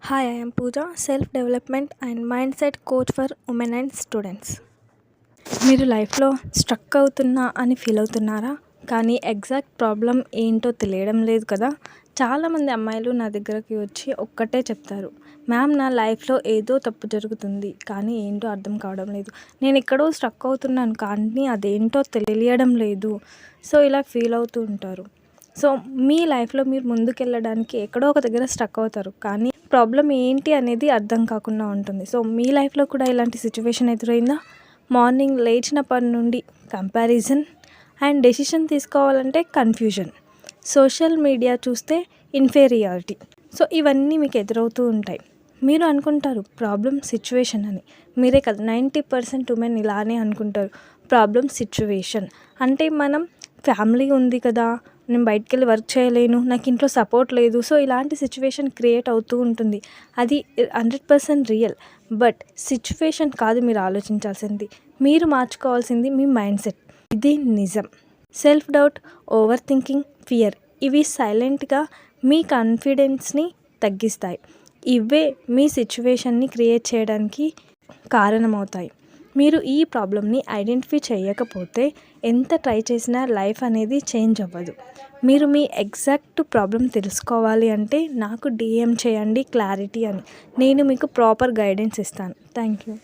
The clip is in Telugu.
Hi, I am Pooja, self development and mindset coach for women and students. మీరు లైఫ్లో స్ట్రక్ అవుతున్నా అని ఫీల్ అవుతున్నారా? కానీ ఎగ్జాక్ట్ ప్రాబ్లం ఏంటో తెలియడం లేదు కదా. చాలామంది అమ్మాయిలు నా దగ్గరకి వచ్చి ఒక్కటే చెప్తారు, మ్యామ్ నా లైఫ్లో ఏదో తప్పు జరుగుతుంది కానీ ఏంటో అర్థం కావడం లేదు, నేను ఎక్కడో స్ట్రక్ అవుతున్నాను కానీ అదేంటో తెలియడం లేదు. సో ఇలా ఫీల్ అవుతూ ఉంటారు. సో మీ లైఫ్లో మీరు ముందుకెళ్ళడానికి ఎక్కడో ఒక దగ్గర స్ట్రక్ అవుతారు కానీ ప్రాబ్లం ఏంటి అనేది అర్థం కాకుండా ఉంటుంది. సో మీ లైఫ్లో కూడా ఇలాంటి సిచ్యువేషన్ ఎదురైందా? మార్నింగ్ లేచినప్పటి నుండి కంపారిజన్ అండ్ డెసిషన్ తీసుకోవాలంటే కన్ఫ్యూజన్, సోషల్ మీడియా చూస్తే ఇన్ఫీరియారిటీ. సో ఇవన్నీ మీకు ఎదురవుతూ ఉంటాయి. మీరు అనుకుంటారు ప్రాబ్లం సిచ్యువేషన్ అని. మీరే కదా 90% ఉమెన్ ఇలానే అనుకుంటారు, ప్రాబ్లం సిచ్యువేషన్ అంటే మనం ఫ్యామిలీ ఉంది కదా, నేను బయటికి వెళ్ళి వర్క్ చేయలేను, నాకు ఇంట్లో సపోర్ట్ లేదు. సో ఇలాంటి సిచ్యువేషన్ క్రియేట్ అవుతూ ఉంటుంది. అది 100% రియల్. బట్ సిచ్యువేషన్ కాదు మీరు ఆలోచించాల్సింది, మీరు మార్చుకోవాల్సింది మీ మైండ్ సెట్. ఇది నిజం. Self doubt, over thinking, fear ఇవి సైలెంట్గా మీ కాన్ఫిడెన్స్ని తగ్గిస్తాయి. ఇవే మీ సిచ్యువేషన్ని క్రియేట్ చేయడానికి కారణమవుతాయి. మీరు ఈ ప్రాబ్లమ్ని ఐడెంటిఫై చేయకపోతే ఎంత ట్రై చేసినా లైఫ్ అనేది చేంజ్ అవ్వదు. మీరు మీ ఎగ్జాక్ట్ ప్రాబ్లం తెలుసుకోవాలి అంటే నాకు DM చేయండి క్లారిటీ అని. నేను మీకు ప్రాపర్ గైడెన్స్ ఇస్తాను. Thank you.